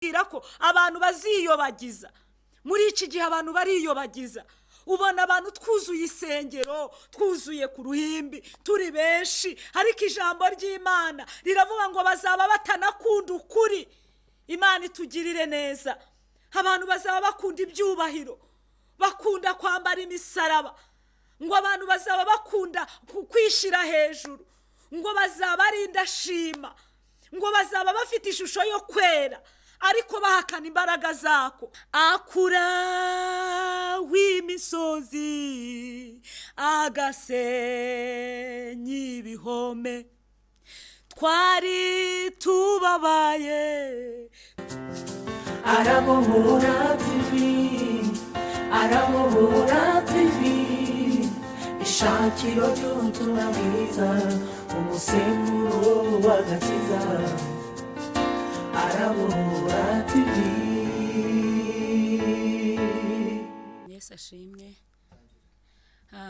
ko abantu baziyobagiza. Muri iki gihe abantu bariyobagiza, ubona abantu twuzuye isengero, twuzuye ku ruhimbi, turi benshi, ariko ijambo ry'Imana riravuga ngo bazaba batanakunda ukuri. Imana itugirire neza. Abantu bazaba bakunda ibyubahiro, bakunda kwambara imisaraba, ngo abantu bazaba bakunda kwishyira hejuru, ngo bazaba ari indashima, ngo bazaba bafite ishusho yo kwera ariko bahakana imbaraga zako. Akura w'imisozi agasenya ibihome, twari tubabaye. Arabohora TV, Arabohora TV, ishakiro ry'ubutumwa bwiza, umusemburo w'agakiza. Arabohora TV. Yesu ashimwe.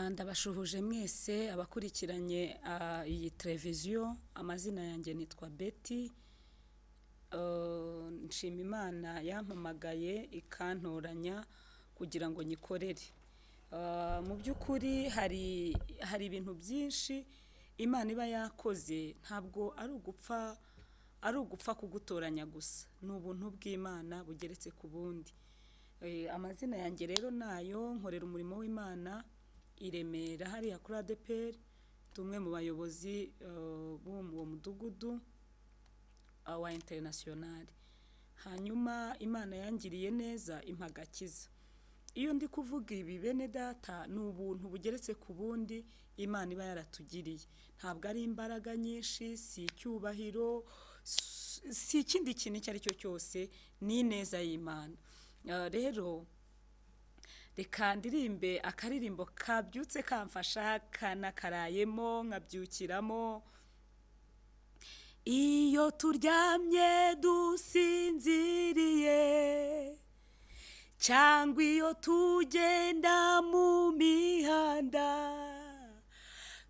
Ndabashuhuje mwese abakurikiranye iyi televiziyo. Amazina yanjye nitwa Betty. Nshima Imana yampamagaye ikantoranya kugira ngo nyikorere. Mu by'ukuri hari ibintu byinshi Imana iba yakoze, ntabwo ari ugupfa kugutoranya gusa, ni ubuntu bw'Imana bugeretse ku bundi. Amazina yanjye rero nayo, nkorera umurimo w'Imana i Remera hariya kuri ADEPR, tumwe mu bayobozi b'uwo mudugudu wa international. Hanyuma Imana yangiriye neza impagakiza. Iyo ndi kuvuga ibi bene data, ni ubuntu bugeretse ku bundi Imana iba yaratugiriye. Ntabwo ari imbaraga nyinshi, si icyubahiro, si ikindi kintu icyo ari cyo cyose, ni neza y'Imana. Rero reka ndirimbe akaririmbo kabyutse kamfasha, kanakarayemo nkabyukiramo. Iyo turyamye dusinziriye, cyangwa iyo tugenda mu mihanda,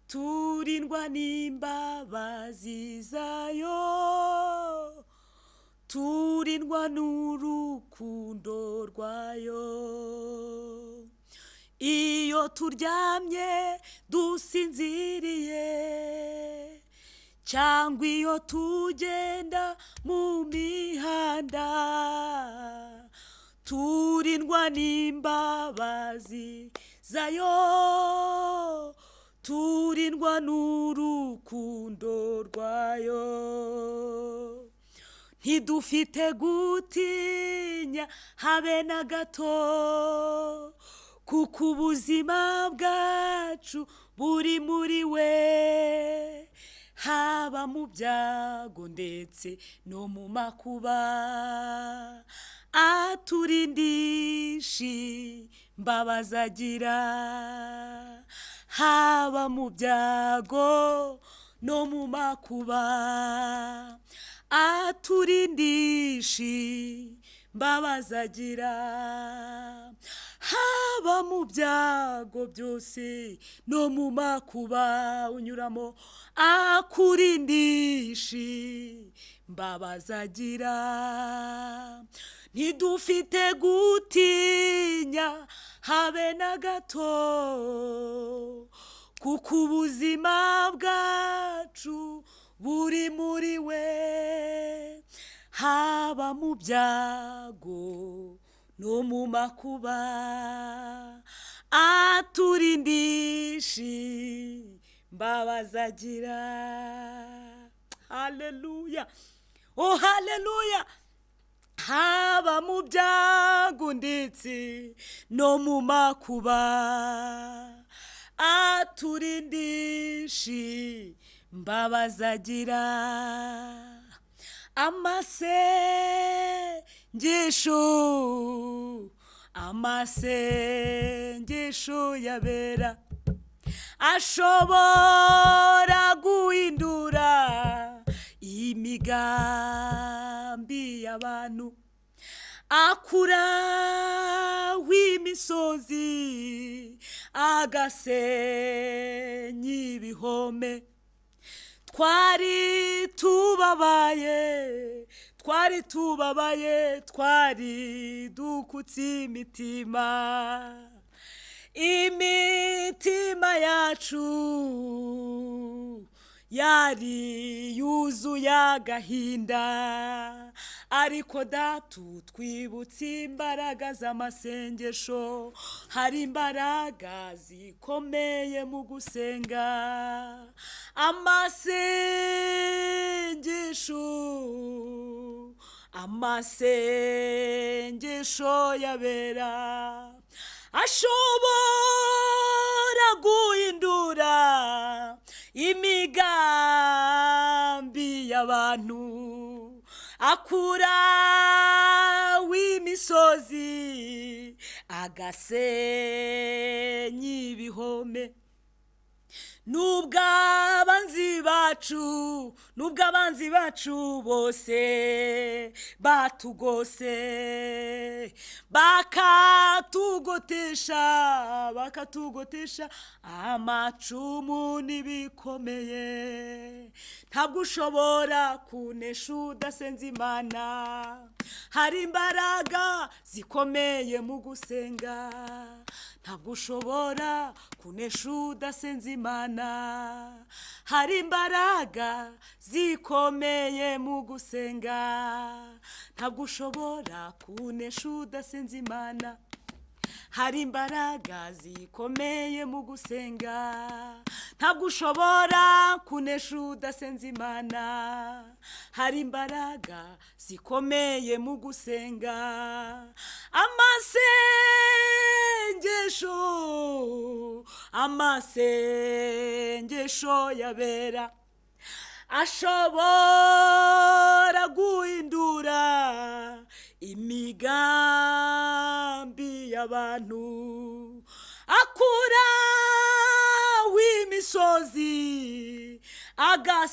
turindwa n'imbabazi zayo, turindwa n'urukundo rwayo. Iyo turyamye dusinziriye, cyangwa iyo tugenda mu mihanda, turindwa n'imbabazi zayo, turindwa n'urukundo rwayo. Ntidufite gutinya habe na gato, kuko ubuzima bwacu buri muri we, haba mu byago ndetse no mu makuba, aturindisha imbabazi agira. Haba mu byago no mu makuba, aturindisha imbabazi agira. Haba mu byago byose no mu makuba unyuramo, akurindisha imbabazi agira. Ntidufite gutinya habe na gato, kuko ubuzima bwacu buri muri we, haba mu byago no mu makuba, aturindisha imbabazi agira. Haleluya, oh haleluya. Haba mu byago ndetse no mu makuba, aturindisha imbabazi agira. Amasengesho yabera ashobora guhindura imigambi y'abantu. Akura w'imisozi agasenya ibihome, twari tubabaye twari tubabaye, twari dukutse imitima yacu yari yuzuye agahinda, ariko datu twibutse imbaraga z'amasengesho. Hari imbaraga zikomeye mu gusenga, amasengesho yabera ashobora guhindura imigambi y'abantu, akura w'imisozi agasenya ibihome. Nubwo abanzi bacu bose batugose, bakatugotesha amacumu n'ibikomeye, ntabwo ushobora kunesha udasenze Imana. Hari imbaraga zikomeye mu gusenga, ntabwo ushobora kunesha udasenze Imana. Hari imbaraga zikomeye mu gusenga, ntabwo ushobora kunesha udasenze Imana. Hari imbaraga zikomeye mu gusenga, ntabwo ushobora kunesha udasenze Imana. Hari imbaraga zikomeye mu gusenga, amasengesho yabera ashobora guhindura imigambi y'abantu, akura w'imisozi agasenya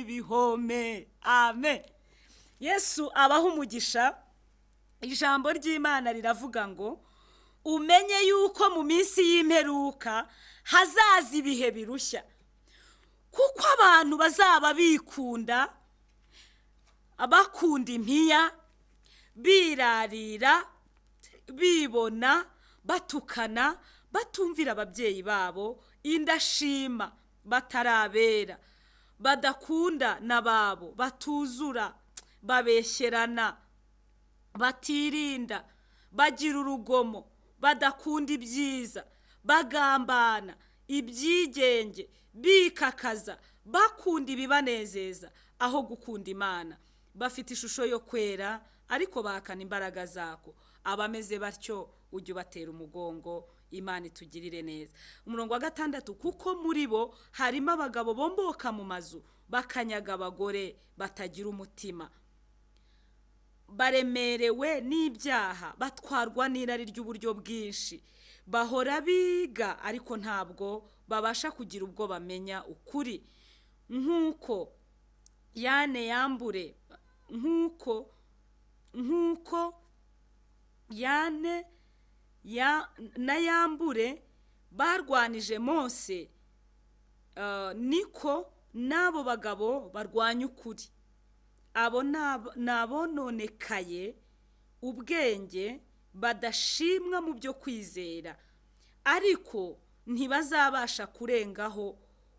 ibihome. Amen. Yesu abaho umugisha. Ijambo ry'Imana riravuga ngo umenye yuko mu minsi y'imperuka hazaza ibihe birushya, kuko abantu bazaba bakunda impiya, birarira, bibona, batukana, batumvira ababyeyi babo, indashima, batarabera, badakunda n'ababo, batuzura, babeshyerana, batirinda, bagira urugomo, badakunda ibyiza, bagambana, ibyigenge, bikakaza, bakunda ibibanezeza aho gukunda Imana. Bafite ishusho yo kwera ariko bahakana imbaraga zako. Abameze batyo ujye ubatera umugongo. Imana itugirire neza. Umurongo wa 6, kuko muri bo harimo abagabo bomboka mu mazu bakanyaga abagore batagira umutima, baremerewe n'ibyaha, batwarwa n'irari ry'uburyo bwinshi, bahora biga ariko ntabwo babasha kugira ubwo bamenya ukuri. Nk'uko Yane na Yambure barwanije Mose, niko n'abo bagabo barwanya ukuri. Abo nabononekaye ubwenge, badashimwa mu byo kwizera, ariko ntibazabasha kurengaho,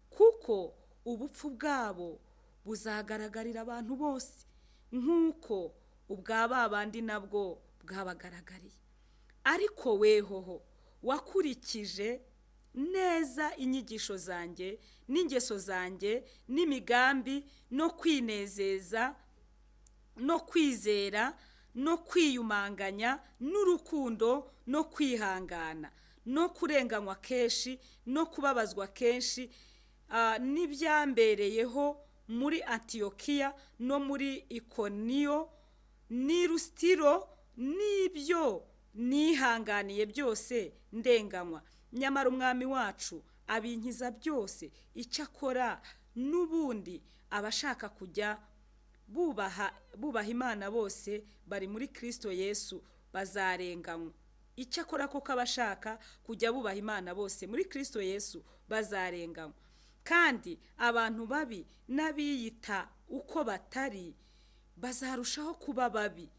kuko ubupfu bwabo buzagaragarira abantu bose, nk'uko ubwa babandi nabwo bwabagaragariye. Ariko wehoho wakurikije neza inyigisho zanjye n'ingeso zanjye n'imigambi no kwinezeza no kwizera no kwiyumanganya n'urukundo no kwihangana no kurenganywa kenshi no kubabazwa kenshi, n'ibyambereyeho muri Antiyokiya no muri Ikoniyo n'i Lusitiro, n'ibyo nihanganiye byose ndenganywa. Nyamara umwami wacu abinkiza byose. Icyakora n'ubundi abashaka kujya bubaha Imana bose bari muri Kristo Yesu bazarenganywa. Icyakora koko abashaka kujya bubaha Imana bose muri Kristo Yesu bazarenganywa. Kandi abantu babi n'abiyita uko batari bazarushaho kuba babi,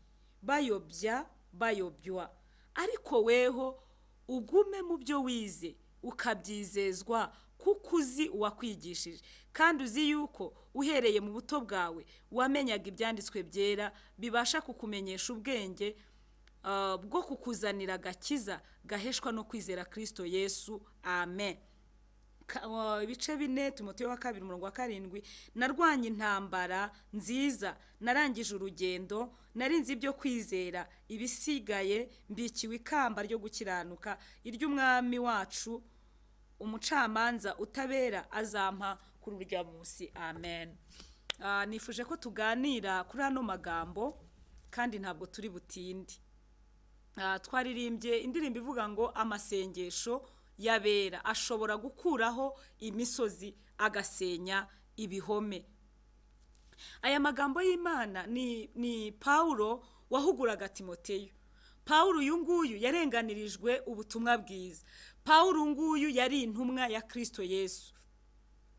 bayobywa. Ariko weho ugume mu byo wize ukabyizezwa, kuko uzi uwakwigishije, kandi uzi yuko uhereye mu buto bwawe wamenyaga ibyanditswe byera bibasha kukumenyesha ubwenge bwo kukuzanira agakiza gaheshwa no kwizera Kristo Yesu. Amen. Ibice 4 Timoteyo 2:7. Narwanye intambara nziza, narangije urugendo, narinze ibyo kwizera, ibisigaye mbikiwe ikamba ryo gukiranuka, iry'umwami wacu umucamanza utabera azampa kuri urya munsi. Amen. Nifuje ko tuganira kuri hano magambo kandi ntabwo turi butindi. Twaririmbye indirimbo ivuga ngo amasengesho yabera ashobora gukuraho imisozi agasenya ibihome. Aya magambo y'Imana ni Paulo wahuguraga Timoteyo. Paulo uyu nguyu yarenganirijwe ubutumwa bwiza. Paulo nguyu yari intumwa ya Kristo Yesu.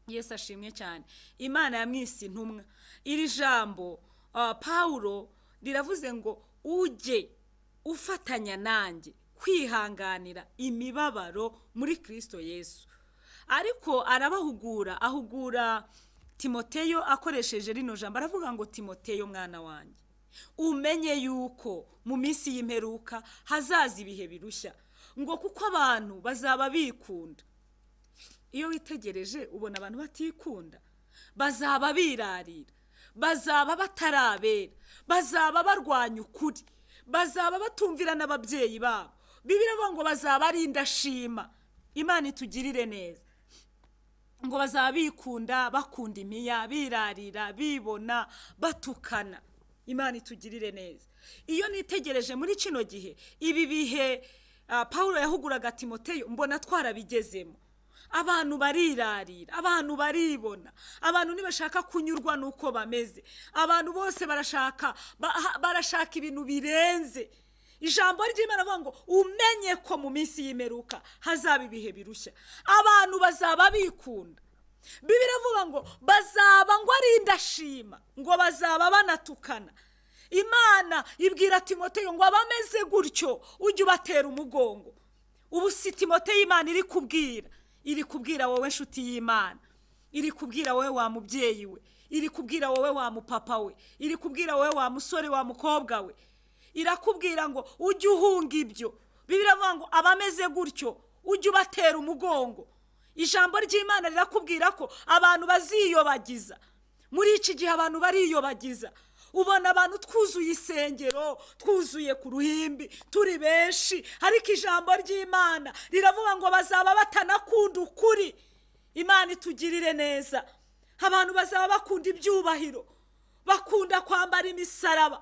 Yesu ashimwe cyane. Imana yamwise intumwa. Iri jambo Paulo riravuze ngo ujye ufatanya nanjye kwihanganira imibabaro muri Kristo Yesu. Ariko ahugura Timoteyo akoresheje rino jambo, aravuga ngo Timoteyo mwana wanjye, umenye yuko mu minsi y'imperuka hazaza ibihe birushya, ngo kuko abantu bazaba bikunda. Iyo witegereje ubona abantu batikunda, bazaba birarira, bazaba batarabera, bazaba barwanya ukuri, bazaba batumvira n'ababyeyi babo. Bibiliya ivuga ngo bazaba ari indashima. Imana itugirire neza. Ngo bazaba bikunda, bakunda imiya, birarira, bibona, batukana. Imana itugirire neza. Iyo nitegereje muri kino gihe, ibi bihe Paulo yahuguraga Timoteyo, mbona twarabigezemo. Abantu barirarira, abantu baribona, abantu ntibashaka kunyurwa nuko bameze, abantu bose barashaka ibintu birenze. Ijambo ry'Imana avuga ngo umenye ko mu minsi y'imperuka hazaba ibihe birushya, abantu bazaba bikunda. Bibiliya ivuga ngo bazaba ngo ari indashima, ngo bazaba banatukana. Imana ibwira Timoteyo ngo abameze gutyo ujye ubatera umugongo. Ubu si Timoteyo Imana iri kubwira wowe nshuti y'Imana, iri kubwira wowe wa mubyeyi we, iri kubwira wowe wa mupapa we, iri kubwira wowe wa musore wa mukobwa we, irakubwira ngo ujye uhunga ibyo. Bibiliya ivuga ngo abameze gutyo ujye ubatera umugongo. Ijambo ry'Imana rirakubwira ko abantu baziyobagiza. Muri iki gihe abantu bariyobagiza. Ubona abantu twuzuye isengero, twuzuye ku ruhimbi, turi benshi, ariko ijambo ry'Imana riravuga ngo bazaba batanakunda ukuri. Imana itugirire neza. Abantu bazaba bakunda ibyubahiro, bakunda kwambara imisaraba,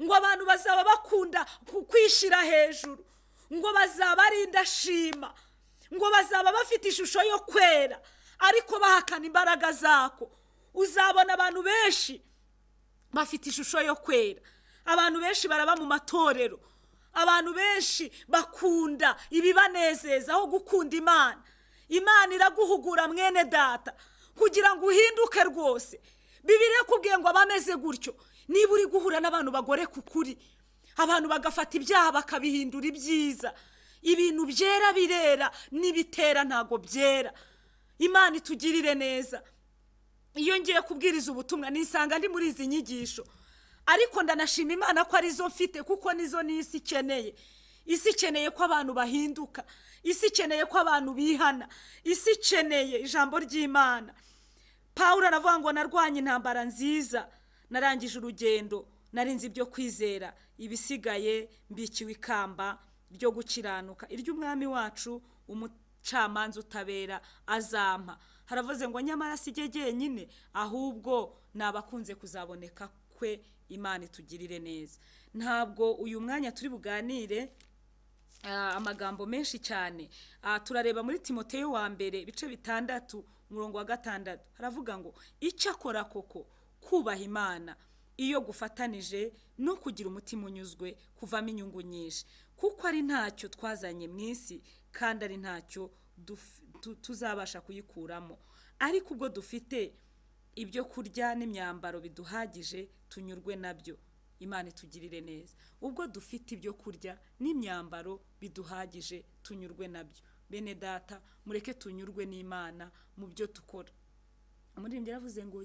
ngo abantu bazaba bakunda kwishira hejuru, ngo bazaba ari indashima, ngo bazaba bafite ishusho yo kwera ariko bahakana imbaraga zako. Uzabona abantu benshi bafite ishusho yo kwera, abantu benshi baraba mu matorero, abantu benshi bakunda ibibanezeza aho gukunda Imana. Imana iraguhugura mwene data kugira ngo uhinduke rwose. Bibiliya ikubwiye ngo abameze gutyo, niba uri guhura n'abantu bagore kukuri, abantu bagafata ibyaha bakabihindura ibyiza, ibintu byera birera, n'ibitera ntago byera. Imana itugirire neza. Iyo ngiye kubwiriza ubutumwa nisanga ndi muri izi nyigisho, ariko ndanashima Imana ko arizo mfite, kuko nizo n'isi ikeneye. Isi ikeneye ko abantu bahinduka, isi ikeneye ko abantu bihana, isi ikeneye ijambo ry'Imana. Paulo aravuga ngo narwanye intambara nziza, narangije urugendo, narinze ibyo kwizera, ibisigaye mbikiwe ikamba ryo gukiranuka, iry'umwami wacu umucamanza utabera azampa. Haravuze ngo nyamara sijye jyenyine, ahubwo nabakunze kuzaboneka kwe. Imana itugirire neza. Ntabwo uyu mwanya turi buganire amagambo menshi cyane. Turareba muri Timoteyo wa mbere ibice 6:6. Haravuga ngo icyakora koko kubaha Imana iyo gufatanije no kugira umutima unyuzwe kuvamo inyungu nyinshi, kuko ari ntacyo twazanye mu isi kandi ari ntacyo tuzabasha kuyikuramo. Ariko ubwo dufite ibyo kurya n'imyambaro biduhagije tunyurwe nabyo. Imana itugirire neza. Ubwo dufite ibyo kurya n'imyambaro biduhagije tunyurwe nabyo. Bene data, mureke tunyurwe n'Imana mu byo dukora. Umuririmbyi yaravuze ngo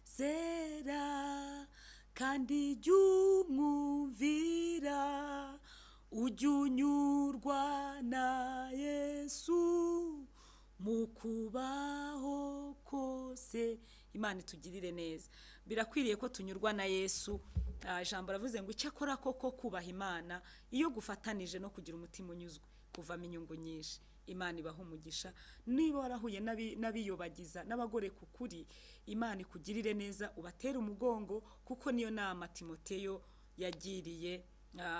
jy'umwizera kandi jy'umwumvira, ujye unyurwa na Yesu mu kubaho kose. Imana itugirire neza. Birakwiriye ko tunyurwa na Yesu. Ijambo ravuze ngo icyakora koko kubaha Imana iyo gufatanije no kugira umutima unyuzwe kuvamo inyungu nyinshi. Imana ibaha umugisha. Niba warahuye n'abiyobagiza n'abagore ku kuri, Imana ikugirire neza, ubatere umugongo, kuko niyo nama Timoteyo yagiriye,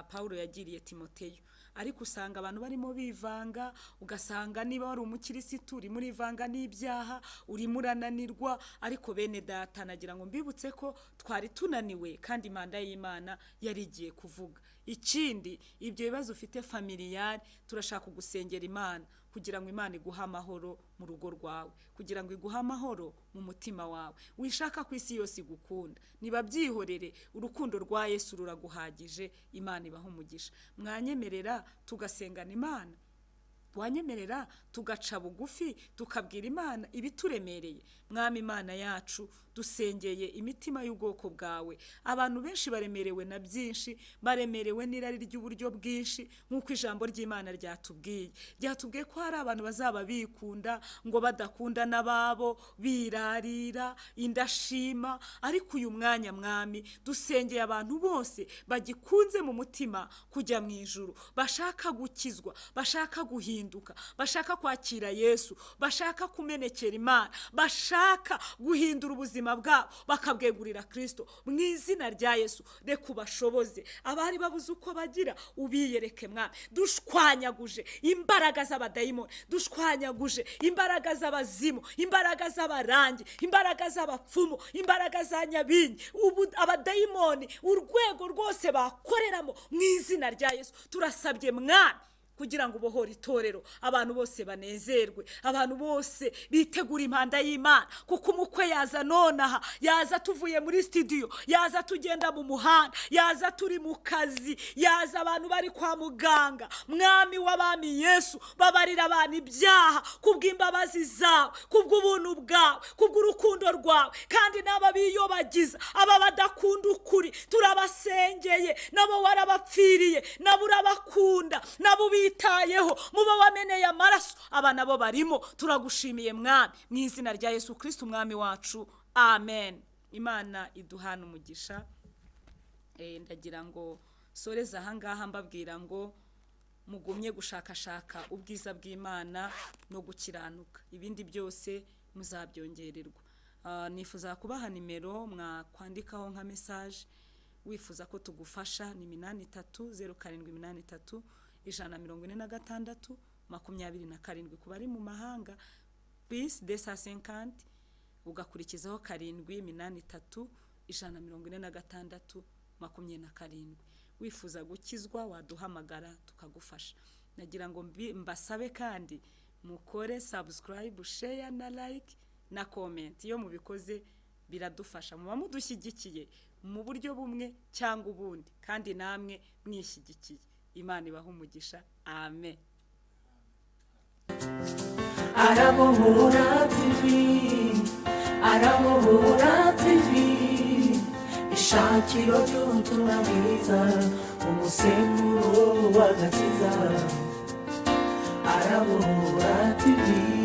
Paulo yagiriye Timoteyo. Ariko usanga abantu barimo bivanga, ugasanga niba wari umukirisitu uri muri vanga n'ibyaha, uri murananirwa. Ariko bene data, nagira ngo mbibutse ko twari tunaniwe kandi imanda y'Imana yari igiye kuvuga. Ikindi, ibyo bibazo ufite familiar, turashaka kugusengera Imana kugira ngo Imana iguhe amahoro mu rugo rwawe, kugira ngo iguhe amahoro mu mutima wawe. Wishaka ku isi yose igukunda, niba byihorere, urukundo rwa Yesu ruraguhagije. Imana ibaha umugisha. Mwanyemerera tugasengana Imana, wanyemerera tugaca bugufi tukabwira Imana ibituremereye. Mwami Imana yacu, dusengeye imitima y'ubwoko bwawe. Abantu benshi baremerewe na byinshi, baremerewe n'irari ry'uburyo bwinshi, nk'uko ijambo ry'Imana ryatubwiye ko hari abantu bazaba bikunda ngo badakunda n'ababo, birarira, indashima. Ariko uyu mwanya Mwami, dusengeye abantu bose bagikunze mu mutima kujya mu ijuru, bashaka gukizwa, bashaka guhinduka, bashaka kwakira Yesu, bashaka kumenekera Imana, bashaka guhindura ubuzima bwabo bakabwegurira Kristo. Mu izina rya Yesu, reka ubashoboze. Abari babuze uko bagira, ubiyereke Mwami. Dushwanyaguje imbaraga z'abadayimoni, dushwanyaguje imbaraga z'abazimu, imbaraga z'abarangi, imbaraga z'abapfumu, imbaraga za nyabingi, abadayimoni urwego rwose bakoreramo. Mu izina rya Yesu turasabye Mwami kugira ngo ubohore itorero, abantu bose banezerwe, abantu bose bitegura impanda y'Imana, kuko umukwe yaza nonaha, yaza tuvuye muri studio, yaza tugenda mu muhanda, yaza turi mu kazi, yaza abantu bari kwa muganga. Mwami w'abami Yesu, babarira abantu ibyaha kubw'imbabazi zawe, kubw'ubuntu bwawe, kubw'urukundo rwawe. Kandi n'aba biyobagiza, aba badakunda ukuri, turabasengeye, nabo warabapfiriye, nabo urabakunda, nabo itayeho, muba wameneye amaraso, aba nabo barimo. Turagushimiye Mwami, mu izina rya Yesu Kristo Umwami wacu, amen. Imana iduhana umugisha. Ndagira ngo soreza ahangaha mbabwira ngo mugumye gushakashaka ubwiza bw'Imana no gukiranuka, ibindi byose muzabyongererwa. Nifuza kubaha nimero mwakwandikaho nka message wifuza ko tugufasha. ni 830783 146 27 ku bari mu mahanga, plus 250, ugakurikizaho 783 146 27. Wifuza gukizwa waduhamagara tukagufasha. Nagira ngo mbasabe kandi mukore subscribe, share na like na comment. Iyo mubikoze biradufasha, muba mudushyigikiye mu buryo bumwe cyangwa ubundi, kandi namwe mwishyigikiye. Imana ibaha umugisha. Amen. Arabohora TV, Arabohora TV, ishakiro ry'ubutumwa bwiza, umusemburo w'agakiza. Arabohora TV.